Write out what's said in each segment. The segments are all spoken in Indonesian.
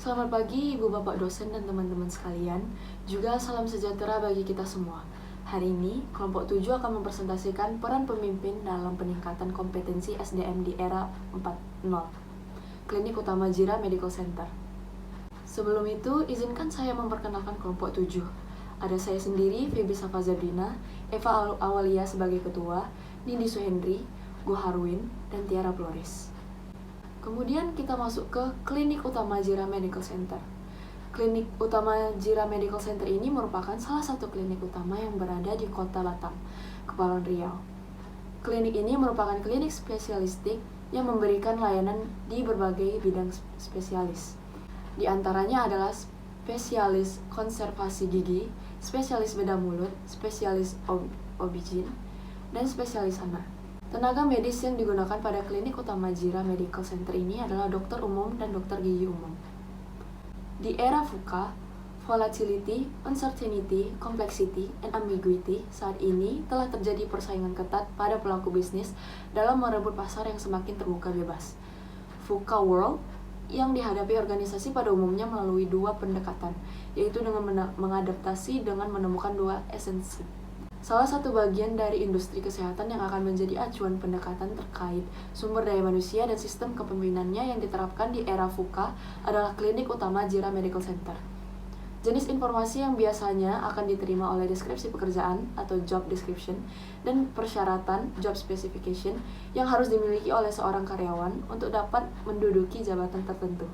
Selamat pagi Ibu Bapak dosen dan teman-teman sekalian, juga salam sejahtera bagi kita semua. Hari ini, kelompok 7 akan mempresentasikan peran pemimpin dalam peningkatan kompetensi SDM di era 4.0, Klinik Utama Jira Medical Center. Sebelum itu, izinkan saya memperkenalkan kelompok 7. Ada saya sendiri, Feby Safa Zabrina, Eva Awalia sebagai ketua, Nindi Suhendri, Go Harwin, dan Tiara Flores. Kemudian kita masuk ke Klinik Utama Jira Medical Center. Klinik Utama Jira Medical Center ini merupakan salah satu klinik utama yang berada di Kota Batam, Kepulauan Riau. Klinik ini merupakan klinik spesialistik yang memberikan layanan di berbagai bidang spesialis. Di antaranya adalah spesialis konservasi gigi, spesialis bedah mulut, spesialis OB/GYN, dan spesialis anak. Tenaga medis yang digunakan pada Klinik Utama Jira Medical Center ini adalah dokter umum dan dokter gigi umum. Di era VUCA, volatility, uncertainty, complexity, and ambiguity, saat ini telah terjadi persaingan ketat pada pelaku bisnis dalam merebut pasar yang semakin terbuka bebas. VUCA World yang dihadapi organisasi pada umumnya melalui dua pendekatan, yaitu dengan mengadaptasi dengan menemukan dua esensi. Salah satu bagian dari industri kesehatan yang akan menjadi acuan pendekatan terkait sumber daya manusia dan sistem kepemimpinannya yang diterapkan di era VUCA adalah Klinik Utama Jira Medical Center. Jenis informasi yang biasanya akan diterima oleh deskripsi pekerjaan atau job description dan persyaratan job specification yang harus dimiliki oleh seorang karyawan untuk dapat menduduki jabatan tertentu.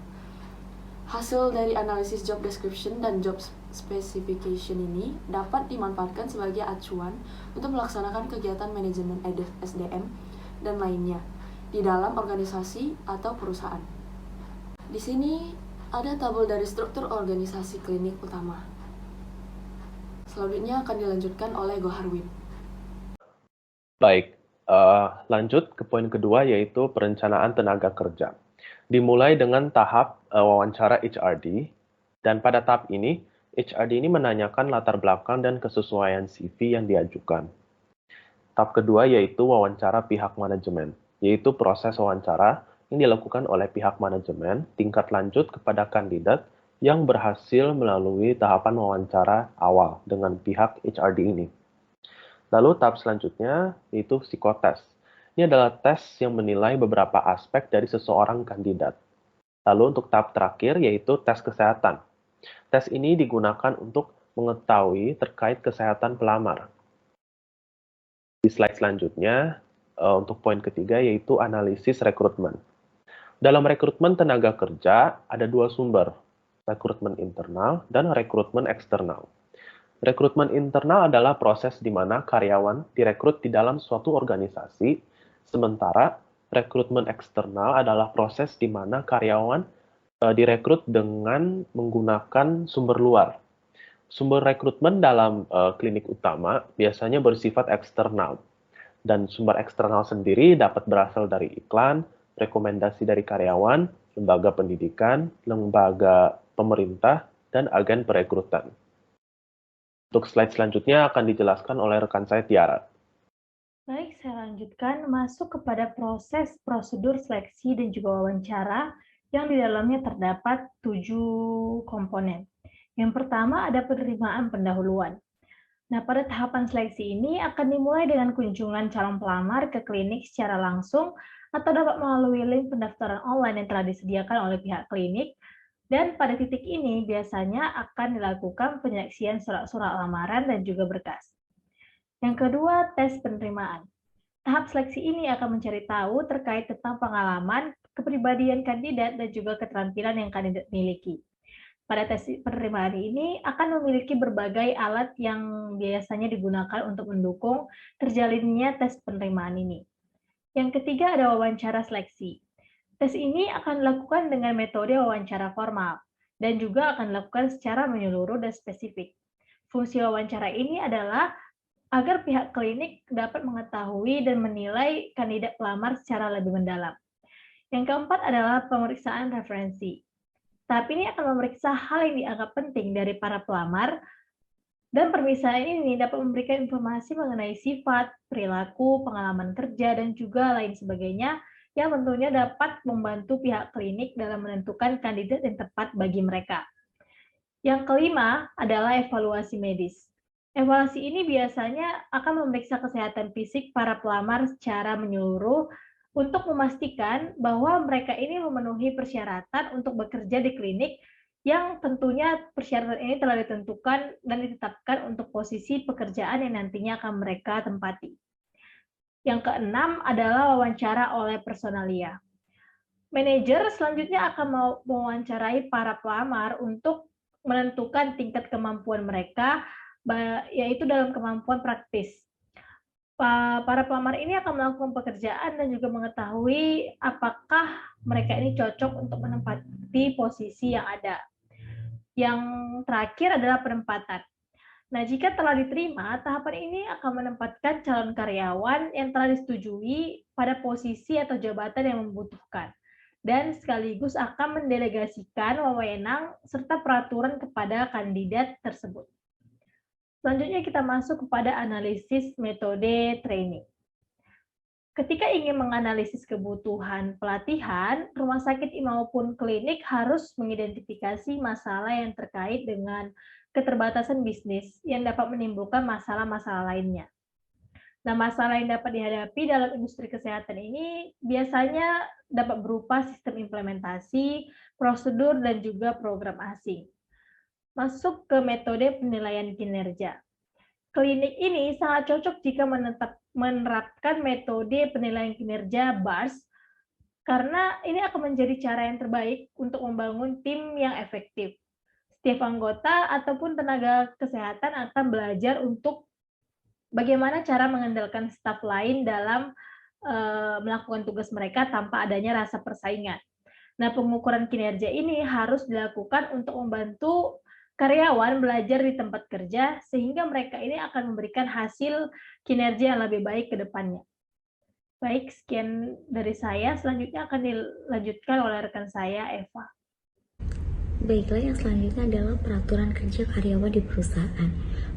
Hasil dari analisis job description dan job specification ini dapat dimanfaatkan sebagai acuan untuk melaksanakan kegiatan manajemen SDM dan lainnya di dalam organisasi atau perusahaan. Di sini ada tabel dari struktur organisasi klinik utama. Selanjutnya akan dilanjutkan oleh Go Harwin. Baik, lanjut ke poin kedua yaitu perencanaan tenaga kerja. Dimulai dengan tahap wawancara HRD, dan pada tahap ini, HRD ini menanyakan latar belakang dan kesesuaian CV yang diajukan. Tahap kedua yaitu wawancara pihak manajemen, yaitu proses wawancara yang dilakukan oleh pihak manajemen tingkat lanjut kepada kandidat yang berhasil melalui tahapan wawancara awal dengan pihak HRD ini. Lalu tahap selanjutnya yaitu psikotes. Ini adalah tes yang menilai beberapa aspek dari seseorang kandidat. Lalu untuk tahap terakhir yaitu tes kesehatan. Tes ini digunakan untuk mengetahui terkait kesehatan pelamar. Di slide selanjutnya, untuk poin ketiga yaitu analisis rekrutmen. Dalam rekrutmen tenaga kerja ada dua sumber, rekrutmen internal dan rekrutmen eksternal. Rekrutmen internal adalah proses di mana karyawan direkrut di dalam suatu organisasi, sementara rekrutmen eksternal adalah proses di mana karyawan direkrut dengan menggunakan sumber luar. Sumber rekrutmen dalam klinik utama biasanya bersifat eksternal, dan sumber eksternal sendiri dapat berasal dari iklan, rekomendasi dari karyawan, lembaga pendidikan, lembaga pemerintah, dan agen perekrutan. Untuk slide selanjutnya akan dijelaskan oleh rekan saya Tiara. Baik, saya lanjutkan masuk kepada proses prosedur seleksi dan juga wawancara yang di dalamnya terdapat 7 komponen. Yang pertama ada penerimaan pendahuluan. Nah, pada tahapan seleksi ini akan dimulai dengan kunjungan calon pelamar ke klinik secara langsung atau dapat melalui link pendaftaran online yang telah disediakan oleh pihak klinik. Dan pada titik ini biasanya akan dilakukan penyeleksian surat-surat lamaran dan juga berkas. Yang kedua, tes penerimaan. Tahap seleksi ini akan mencari tahu terkait tentang pengalaman, kepribadian kandidat, dan juga keterampilan yang kandidat miliki. Pada tes penerimaan ini akan memiliki berbagai alat yang biasanya digunakan untuk mendukung terjalinnya tes penerimaan ini. Yang ketiga ada wawancara seleksi. Tes ini akan dilakukan dengan metode wawancara formal dan juga akan dilakukan secara menyeluruh dan spesifik. Fungsi wawancara ini adalah agar pihak klinik dapat mengetahui dan menilai kandidat pelamar secara lebih mendalam. Yang keempat adalah pemeriksaan referensi. Tahap ini akan memeriksa hal yang dianggap penting dari para pelamar, dan pemeriksaan ini dapat memberikan informasi mengenai sifat, perilaku, pengalaman kerja, dan juga lain sebagainya yang tentunya dapat membantu pihak klinik dalam menentukan kandidat yang tepat bagi mereka. Yang kelima adalah evaluasi medis. Evaluasi ini biasanya akan memeriksa kesehatan fisik para pelamar secara menyeluruh untuk memastikan bahwa mereka ini memenuhi persyaratan untuk bekerja di klinik yang tentunya persyaratan ini telah ditentukan dan ditetapkan untuk posisi pekerjaan yang nantinya akan mereka tempati. Yang keenam adalah wawancara oleh personalia. Manajer selanjutnya akan mewawancarai para pelamar untuk menentukan tingkat kemampuan mereka, yaitu dalam kemampuan praktis. Para pelamar ini akan melakukan pekerjaan dan juga mengetahui apakah mereka ini cocok untuk menempati posisi yang ada. Yang terakhir adalah penempatan. Nah, jika telah diterima, tahapan ini akan menempatkan calon karyawan yang telah disetujui pada posisi atau jabatan yang membutuhkan, dan sekaligus akan mendelegasikan wewenang serta peraturan kepada kandidat tersebut. Selanjutnya kita masuk kepada analisis metode training. Ketika ingin menganalisis kebutuhan pelatihan, rumah sakit maupun klinik harus mengidentifikasi masalah yang terkait dengan keterbatasan bisnis yang dapat menimbulkan masalah-masalah lainnya. Nah, masalah yang dapat dihadapi dalam industri kesehatan ini biasanya dapat berupa sistem implementasi, prosedur, dan juga program asing. Masuk ke metode penilaian kinerja. Klinik ini sangat cocok jika menerapkan metode penilaian kinerja BARS, karena ini akan menjadi cara yang terbaik untuk membangun tim yang efektif. Setiap anggota ataupun tenaga kesehatan akan belajar untuk bagaimana cara mengandalkan staf lain dalam melakukan tugas mereka tanpa adanya rasa persaingan. Nah, pengukuran kinerja ini harus dilakukan untuk membantu karyawan belajar di tempat kerja sehingga mereka ini akan memberikan hasil kinerja yang lebih baik ke depannya. Baik, sekian dari saya. Selanjutnya akan dilanjutkan oleh rekan saya, Eva. Baiklah, yang selanjutnya adalah peraturan kerja karyawan di perusahaan.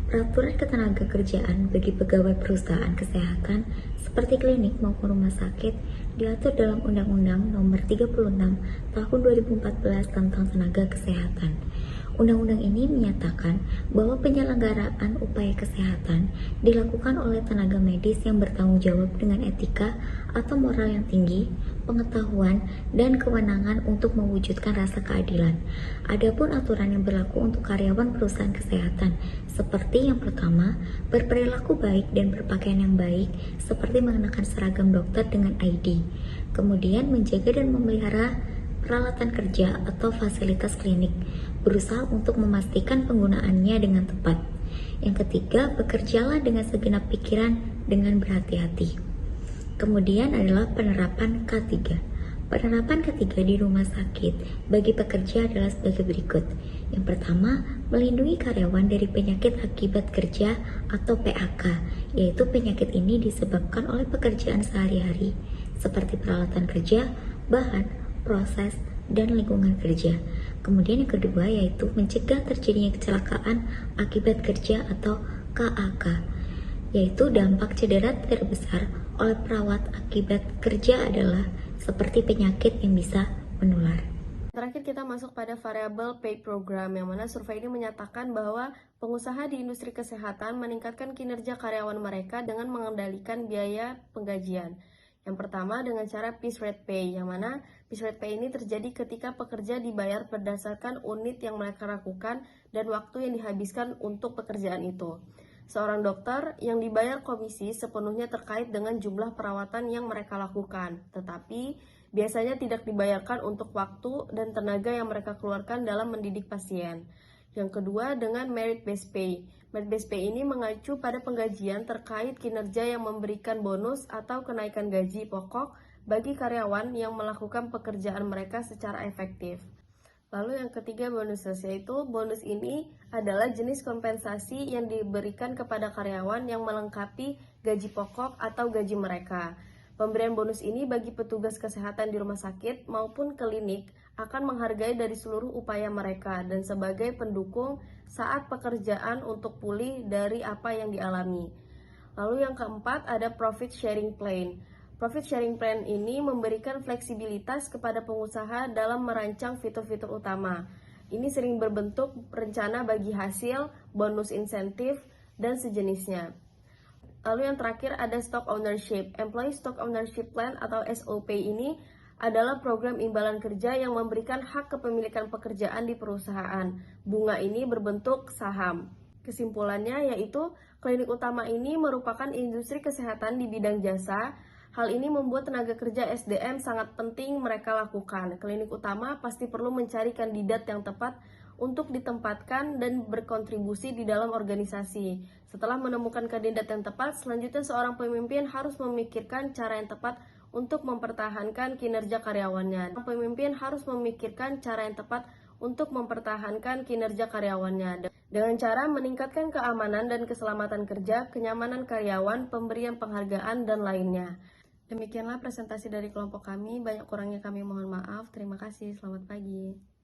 Peraturan ketenagakerjaan bagi pegawai perusahaan kesehatan seperti klinik maupun rumah sakit diatur dalam Undang-Undang Nomor 36 Tahun 2014 tentang Tenaga Kesehatan. Undang-undang ini menyatakan bahwa penyelenggaraan upaya kesehatan dilakukan oleh tenaga medis yang bertanggung jawab dengan etika atau moral yang tinggi, pengetahuan, dan kewenangan untuk mewujudkan rasa keadilan. Adapun aturan yang berlaku untuk karyawan perusahaan kesehatan, seperti yang pertama, berperilaku baik dan berpakaian yang baik, seperti mengenakan seragam dokter dengan ID. Kemudian menjaga dan memelihara peralatan kerja atau fasilitas klinik, berusaha untuk memastikan penggunaannya dengan tepat. Yang ketiga, bekerjalah dengan segenap pikiran dengan berhati-hati. Kemudian adalah penerapan K3. Penerapan ketiga di rumah sakit bagi pekerja adalah sebagai berikut. Yang pertama, melindungi karyawan dari penyakit akibat kerja atau PAK, yaitu penyakit ini disebabkan oleh pekerjaan sehari-hari, seperti peralatan kerja, bahan, proses, dan lingkungan kerja. Kemudian yang kedua yaitu mencegah terjadinya kecelakaan akibat kerja atau KAK, yaitu dampak cedera terbesar oleh perawat akibat kerja adalah seperti penyakit yang bisa menular. Terakhir kita masuk pada variable pay program, yang mana survei ini menyatakan bahwa pengusaha di industri kesehatan meningkatkan kinerja karyawan mereka dengan mengendalikan biaya penggajian. Yang pertama dengan cara piece rate pay, yang mana piece rate pay ini terjadi ketika pekerja dibayar berdasarkan unit yang mereka lakukan dan waktu yang dihabiskan untuk pekerjaan itu. Seorang dokter yang dibayar komisi sepenuhnya terkait dengan jumlah perawatan yang mereka lakukan, tetapi biasanya tidak dibayarkan untuk waktu dan tenaga yang mereka keluarkan dalam mendidik pasien. Yang kedua dengan merit based pay. Merit based pay ini mengacu pada penggajian terkait kinerja yang memberikan bonus atau kenaikan gaji pokok bagi karyawan yang melakukan pekerjaan mereka secara efektif. Lalu yang ketiga bonuses, yaitu bonus ini adalah jenis kompensasi yang diberikan kepada karyawan yang melengkapi gaji pokok atau gaji mereka. Pemberian bonus ini bagi petugas kesehatan di rumah sakit maupun klinik akan menghargai dari seluruh upaya mereka dan sebagai pendukung saat pekerjaan untuk pulih dari apa yang dialami. Lalu yang keempat ada profit sharing plan. Profit sharing plan ini memberikan fleksibilitas kepada pengusaha dalam merancang fitur-fitur utama. Ini sering berbentuk rencana bagi hasil, bonus insentif, dan sejenisnya. Lalu yang terakhir ada stock ownership. Employee Stock Ownership Plan atau SOP ini adalah program imbalan kerja yang memberikan hak kepemilikan pekerjaan di perusahaan. Bunga ini berbentuk saham. Kesimpulannya yaitu klinik utama ini merupakan industri kesehatan di bidang jasa. Hal ini membuat tenaga kerja SDM sangat penting mereka lakukan. Klinik utama pasti perlu mencari kandidat yang tepat untuk ditempatkan dan berkontribusi di dalam organisasi. Setelah menemukan kandidat yang tepat, selanjutnya seorang pemimpin harus memikirkan cara yang tepat untuk mempertahankan kinerja karyawannya. Pemimpin harus memikirkan cara yang tepat untuk mempertahankan kinerja karyawannya dengan cara meningkatkan keamanan dan keselamatan kerja, kenyamanan karyawan, pemberian penghargaan, dan lainnya. Demikianlah presentasi dari kelompok kami. Banyak kurangnya kami mohon maaf. Terima kasih. Selamat pagi.